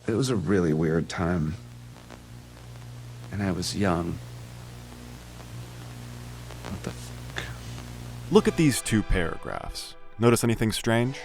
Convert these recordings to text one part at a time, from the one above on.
It was a really weird time. And I was young. What the fuck? Look at these two paragraphs. Notice anything strange?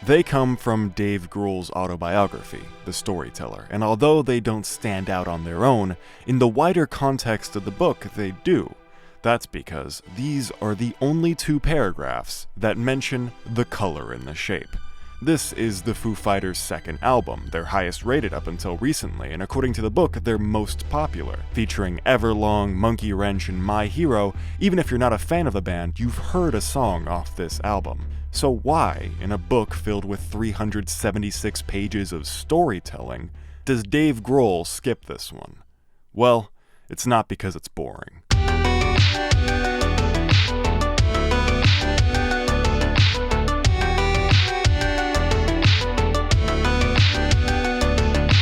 They come from Dave Grohl's autobiography, The Storyteller, and although they don't stand out on their own, in the wider context of the book they do. That's because these are the only two paragraphs that mention the color and the shape. This is the Foo Fighters' second album, their highest rated up until recently, and according to the book, their most popular. Featuring Everlong, Monkey Wrench, and My Hero, even if you're not a fan of the band, you've heard a song off this album. So why, in a book filled with 376 pages of storytelling, does Dave Grohl skip this one? Well, it's not because it's boring.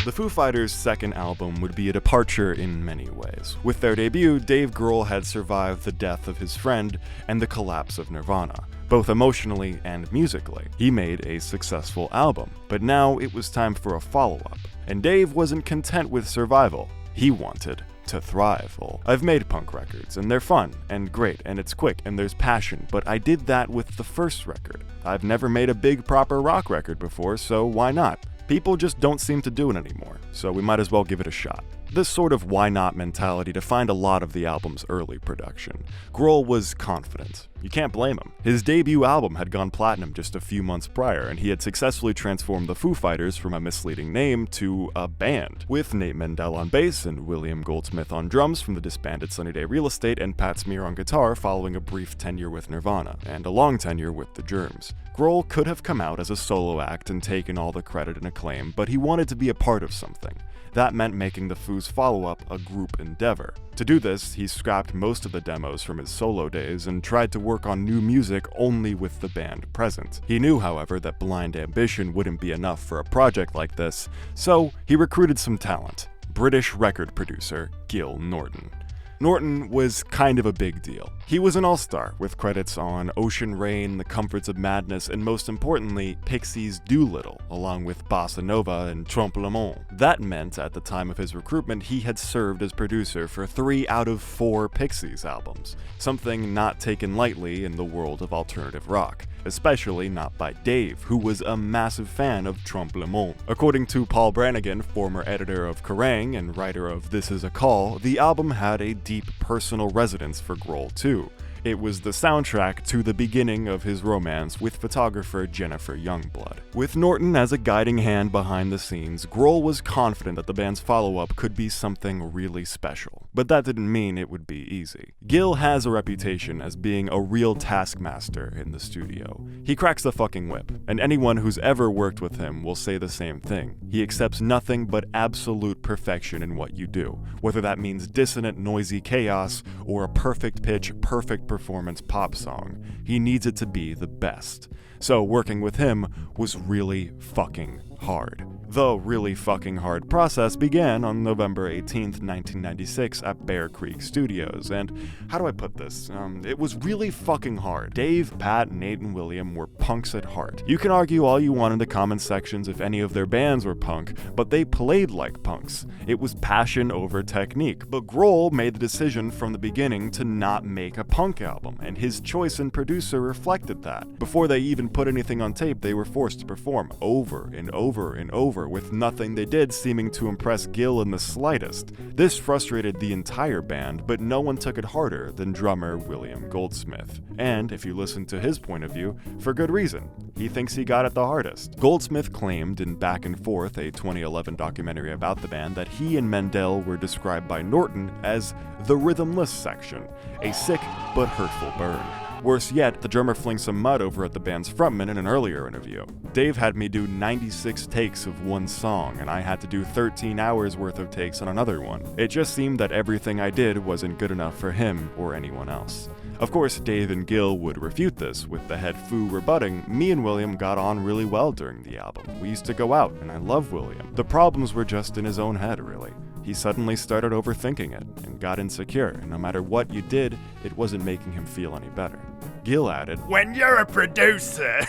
The Foo Fighters' second album would be a departure in many ways. With their debut, Dave Grohl had survived the death of his friend and the collapse of Nirvana, both emotionally and musically. He made a successful album, but now it was time for a follow-up. And Dave wasn't content with survival. He wanted to thrive. Well, I've made punk records, and they're fun, and great, and it's quick, and there's passion, but I did that with the first record. I've never made a big proper rock record before, so why not? People just don't seem to do it anymore, so we might as well give it a shot. This sort of why not mentality defined a lot of the album's early production. Grohl was confident. You can't blame him. His debut album had gone platinum just a few months prior, and he had successfully transformed the Foo Fighters from a misleading name to a band, with Nate Mendel on bass and William Goldsmith on drums from the disbanded Sunny Day Real Estate and Pat Smear on guitar following a brief tenure with Nirvana, and a long tenure with the Germs. Grohl could have come out as a solo act and taken all the credit and acclaim, but he wanted to be a part of something. That meant making the Foo's follow-up a group endeavor. To do this, he scrapped most of the demos from his solo days and tried to work on new music only with the band present. He knew, however, that blind ambition wouldn't be enough for a project like this, so he recruited some talent. British record producer Gil Norton. Norton was kind of a big deal. He was an all-star, with credits on Ocean Rain, The Comforts of Madness, and most importantly, Pixies' Doolittle, along with Bossa Nova and Trompe le Monde. That meant, at the time of his recruitment, he had served as producer for 3 out of 4 Pixies albums, something not taken lightly in the world of alternative rock. Especially not by Dave, who was a massive fan of Trompe le Monde. According to Paul Brannigan, former editor of Kerrang and writer of This Is a Call, the album had a deep personal resonance for Grohl too. It was the soundtrack to the beginning of his romance with photographer Jennifer Youngblood. With Norton as a guiding hand behind the scenes, Grohl was confident that the band's follow-up could be something really special. But that didn't mean it would be easy. Gil has a reputation as being a real taskmaster in the studio. He cracks the fucking whip, and anyone who's ever worked with him will say the same thing. He accepts nothing but absolute perfection in what you do, whether that means dissonant, noisy chaos or a perfect pitch, perfect performance pop song. He needs it to be the best. So working with him was really fucking hard. The really fucking hard process began on November 18th, 1996 at Bear Creek Studios, and how do I put this? It was really fucking hard. Dave, Pat, Nate, and William were punks at heart. You can argue all you want in the comment sections if any of their bands were punk, but they played like punks. It was passion over technique, but Grohl made the decision from the beginning to not make a punk album, and his choice in producer reflected that. Before they even put anything on tape, they were forced to perform over and over and over, with nothing they did seeming to impress Gil in the slightest. This frustrated the entire band, but no one took it harder than drummer William Goldsmith. And, if you listen to his point of view, for good reason. He thinks he got it the hardest. Goldsmith claimed in Back and Forth, a 2011 documentary about the band, that he and Mendel were described by Norton as the rhythmless section, a sick but hurtful burn. Worse yet, the drummer flings some mud over at the band's frontman in an earlier interview. Dave had me do 96 takes of one song, and I had to do 13 hours worth of takes on another one. It just seemed that everything I did wasn't good enough for him or anyone else. Of course, Dave and Gil would refute this, with the head Foo rebutting, "Me and William got on really well during the album. We used to go out, and I love William. The problems were just in his own head, really. He suddenly started overthinking it, and got insecure, and no matter what you did, it wasn't making him feel any better." Gil added, "When you're a producer..."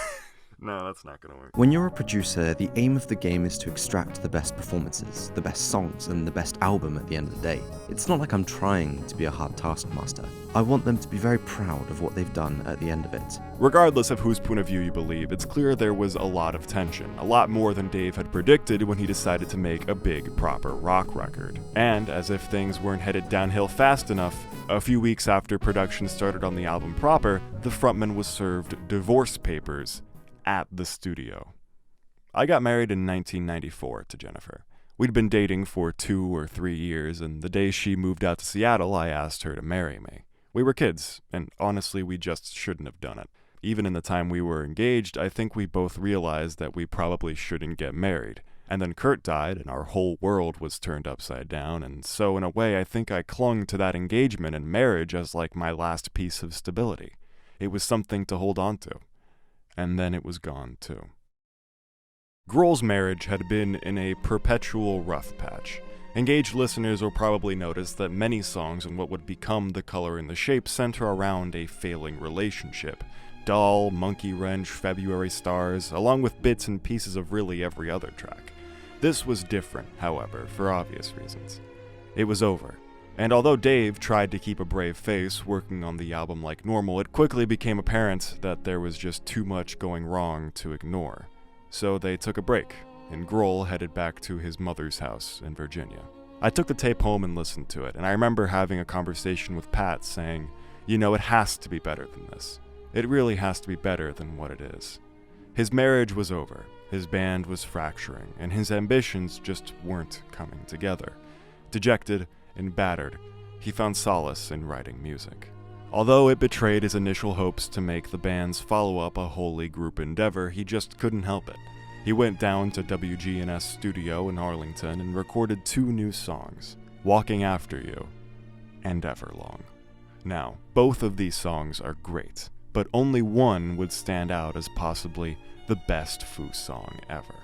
No, that's not gonna work. When you're a producer, the aim of the game is to extract the best performances, the best songs, and the best album at the end of the day. It's not like I'm trying to be a hard taskmaster. I want them to be very proud of what they've done at the end of it. Regardless of whose point of view you believe, it's clear there was a lot of tension, a lot more than Dave had predicted when he decided to make a big, proper rock record. And, as if things weren't headed downhill fast enough, a few weeks after production started on the album proper, the frontman was served divorce papers at the studio. I got married in 1994 to Jennifer. We'd been dating for 2 or 3 years, and the day she moved out to Seattle, I asked her to marry me. We were kids, and honestly, we just shouldn't have done it. Even in the time we were engaged, I think we both realized that we probably shouldn't get married. And then Kurt died, and our whole world was turned upside down, and so in a way, I think I clung to that engagement and marriage as like my last piece of stability. It was something to hold on to. And then it was gone too. Grohl's marriage had been in a perpetual rough patch. Engaged listeners will probably notice that many songs in what would become The Color and the Shape center around a failing relationship. Doll, Monkey Wrench, February Stars, along with bits and pieces of really every other track. This was different, however, for obvious reasons. It was over. And although Dave tried to keep a brave face working on the album like normal, it quickly became apparent that there was just too much going wrong to ignore. So they took a break, and Grohl headed back to his mother's house in Virginia. I took the tape home and listened to it, and I remember having a conversation with Pat saying, you know, it has to be better than this. It really has to be better than what it is. His marriage was over, his band was fracturing, and his ambitions just weren't coming together. Dejected and battered, he found solace in writing music. Although it betrayed his initial hopes to make the band's follow-up a wholly group endeavor, he just couldn't help it. He went down to WGNS studio in Arlington and recorded 2 new songs, Walking After You and Everlong. Now, both of these songs are great, but only one would stand out as possibly the best Foo song ever.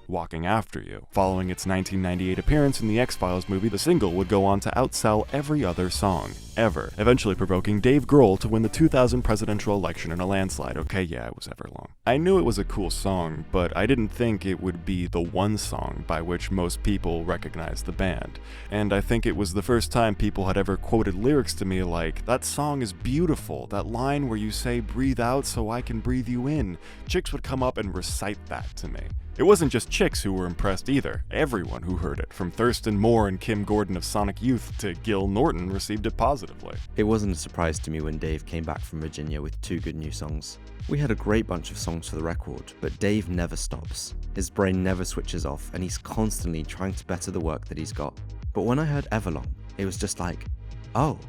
Walking After You. Following its 1998 appearance in the X-Files movie, the single would go on to outsell every other song, ever, eventually provoking Dave Grohl to win the 2000 presidential election in a landslide. Okay, yeah, it was Everlong. I knew it was a cool song, but I didn't think it would be the one song by which most people recognized the band. And I think it was the first time people had ever quoted lyrics to me like, "That song is beautiful, that line where you say, 'breathe out so I can breathe you in.'" Chicks would come up and recite that to me. It wasn't just chicks who were impressed either. Everyone who heard it, from Thurston Moore and Kim Gordon of Sonic Youth to Gil Norton, received it positively. It wasn't a surprise to me when Dave came back from Virginia with 2 good new songs. We had a great bunch of songs for the record, but Dave never stops. His brain never switches off, and he's constantly trying to better the work that he's got. But when I heard Everlong, it was just like, oh,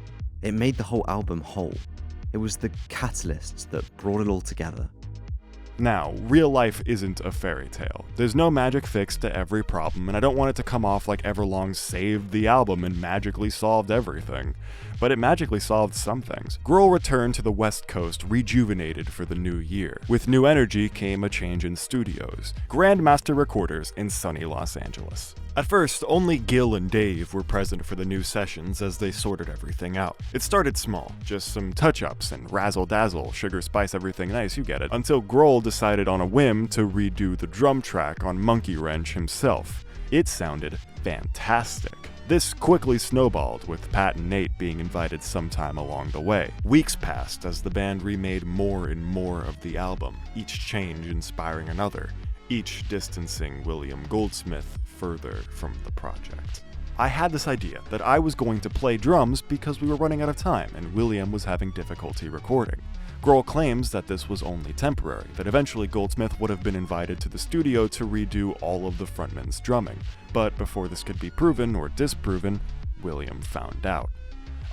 it made the whole album whole. It was the catalyst that brought it all together. Now, real life isn't a fairy tale. There's no magic fix to every problem, and I don't want it to come off like Everlong saved the album and magically solved everything. But it magically solved some things. Grohl returned to the West Coast rejuvenated for the new year. With new energy came a change in studios. Grandmaster Recorders in sunny Los Angeles. At first, only Gil and Dave were present for the new sessions as they sorted everything out. It started small, just some touch-ups and razzle-dazzle, sugar spice everything nice, you get it, until Grohl decided on a whim to redo the drum track on Monkey Wrench himself. It sounded fantastic. This quickly snowballed, with Pat and Nate being invited sometime along the way. Weeks passed as the band remade more and more of the album, each change inspiring another, each distancing William Goldsmith further from the project. I had this idea that I was going to play drums because we were running out of time and William was having difficulty recording. Grohl claims that this was only temporary, that eventually Goldsmith would have been invited to the studio to redo all of the frontman's drumming, but before this could be proven or disproven, William found out.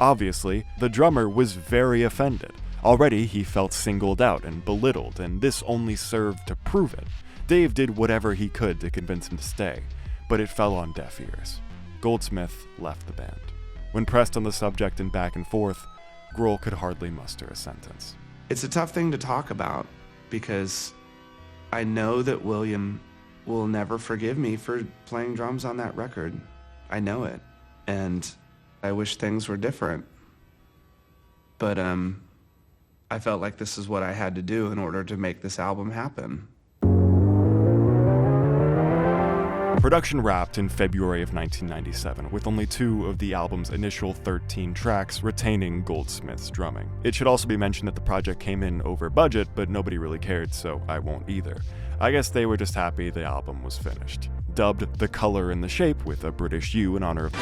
Obviously, the drummer was very offended. Already he felt singled out and belittled, and this only served to prove it. Dave did whatever he could to convince him to stay, but it fell on deaf ears. Goldsmith left the band. When pressed on the subject and back and forth, Grohl could hardly muster a sentence. It's a tough thing to talk about because I know that William will never forgive me for playing drums on that record. I know it. And I wish things were different. But I felt like this is what I had to do in order to make this album happen. Production wrapped in February of 1997, with only 2 of the album's initial 13 tracks retaining Goldsmith's drumming. It should also be mentioned that the project came in over budget, but nobody really cared, so I won't either. I guess they were just happy the album was finished. Dubbed The Color and the Shape with a British U in honor of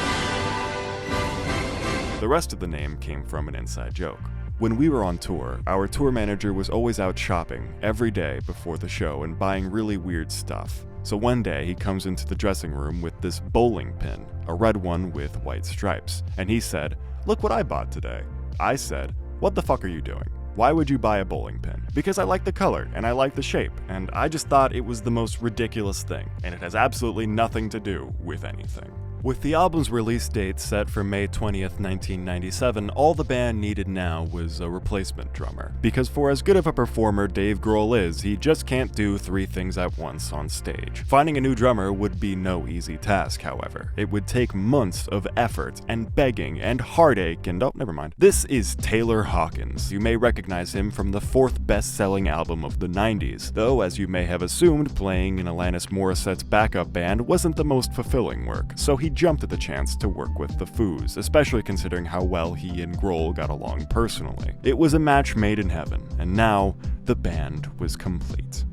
the rest of the name came from an inside joke. When we were on tour, our tour manager was always out shopping every day before the show and buying really weird stuff. So one day he comes into the dressing room with this bowling pin, a red one with white stripes, and he said, "Look what I bought today." I said, "What the fuck are you doing? Why would you buy a bowling pin?" "Because I like the color and I like the shape, and I just thought it was the most ridiculous thing, and it has absolutely nothing to do with anything." With the album's release date set for May 20th, 1997, all the band needed now was a replacement drummer. Because for as good of a performer Dave Grohl is, he just can't do 3 things at once on stage. Finding a new drummer would be no easy task, however. It would take months of effort and begging and heartache and never mind. This is Taylor Hawkins. You may recognize him from the 4th best-selling album of the 90s, though as you may have assumed, playing in Alanis Morissette's backup band wasn't the most fulfilling work, so he jumped at the chance to work with the Foos, especially considering how well he and Grohl got along personally. It was a match made in heaven, and now the band was complete.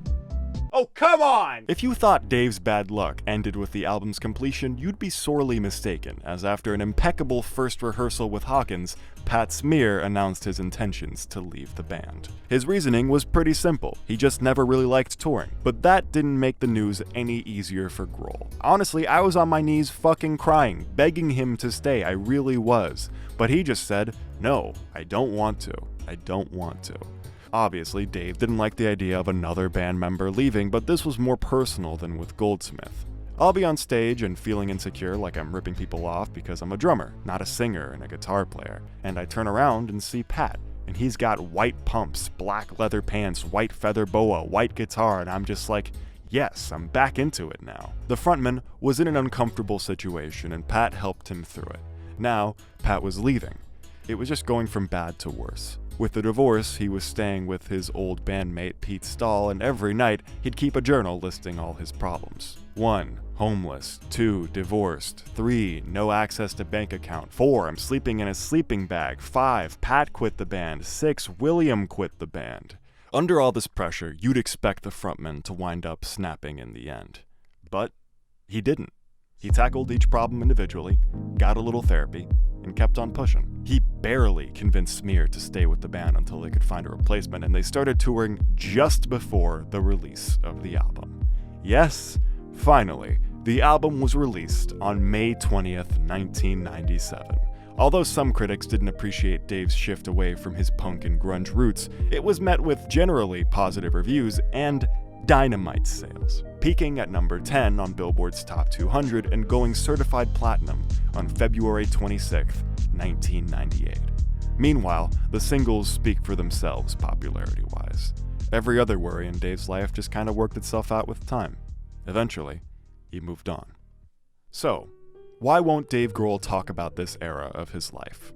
Oh, come on! If you thought Dave's bad luck ended with the album's completion, you'd be sorely mistaken, as after an impeccable first rehearsal with Hawkins, Pat Smear announced his intentions to leave the band. His reasoning was pretty simple, he just never really liked touring, but that didn't make the news any easier for Grohl. Honestly, I was on my knees fucking crying, begging him to stay, I really was. But he just said, "No, I don't want to. I don't want to." Obviously, Dave didn't like the idea of another band member leaving, but this was more personal than with Goldsmith. I'll be on stage and feeling insecure like I'm ripping people off because I'm a drummer, not a singer and a guitar player. And I turn around and see Pat, and he's got white pumps, black leather pants, white feather boa, white guitar, and I'm just like, yes, I'm back into it now. The frontman was in an uncomfortable situation, and Pat helped him through it. Now, Pat was leaving. It was just going from bad to worse. With the divorce, he was staying with his old bandmate Pete Stahl, and every night he'd keep a journal listing all his problems. 1. Homeless. 2. Divorced. 3. No access to bank account. 4. I'm sleeping in a sleeping bag. 5. Pat quit the band. 6. William quit the band. Under all this pressure, you'd expect the frontman to wind up snapping in the end. But he didn't. He tackled each problem individually, got a little therapy, and kept on pushing. He barely convinced Smear to stay with the band until they could find a replacement, and they started touring just before the release of the album. Yes, finally, the album was released on May 20th, 1997. Although some critics didn't appreciate Dave's shift away from his punk and grunge roots, it was met with generally positive reviews and dynamite sales, peaking at number 10 on Billboard's Top 200 and going certified platinum on February 26, 1998. Meanwhile, the singles speak for themselves popularity-wise. Every other worry in Dave's life just kind of worked itself out with time. Eventually, he moved on. So, why won't Dave Grohl talk about this era of his life?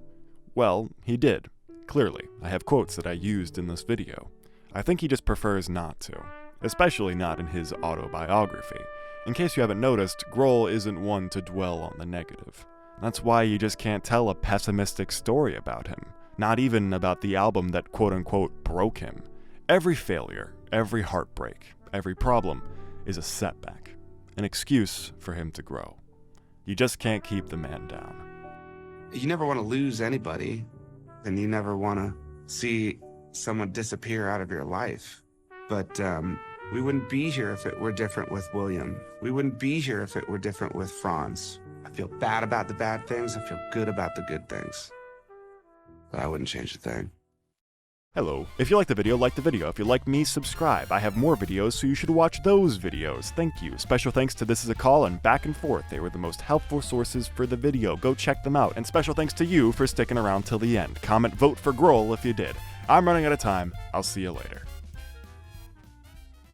Well, he did. Clearly, I have quotes that I used in this video. I think he just prefers not to. Especially not in his autobiography. In case you haven't noticed, Grohl isn't one to dwell on the negative. That's why you just can't tell a pessimistic story about him. Not even about the album that quote-unquote broke him. Every failure, every heartbreak, every problem is a setback. An excuse for him to grow. You just can't keep the man down. You never want to lose anybody, and you never want to see someone disappear out of your life. But we wouldn't be here if it were different with William. We wouldn't be here if it were different with Franz. I feel bad about the bad things. I feel good about the good things. But I wouldn't change a thing. Hello. If you liked the video, like the video. If you like me, subscribe. I have more videos, so you should watch those videos. Thank you. Special thanks to This Is a Call and Back and Forth. They were the most helpful sources for the video. Go check them out. And special thanks to you for sticking around till the end. Comment vote for Grohl if you did. I'm running out of time. I'll see you later.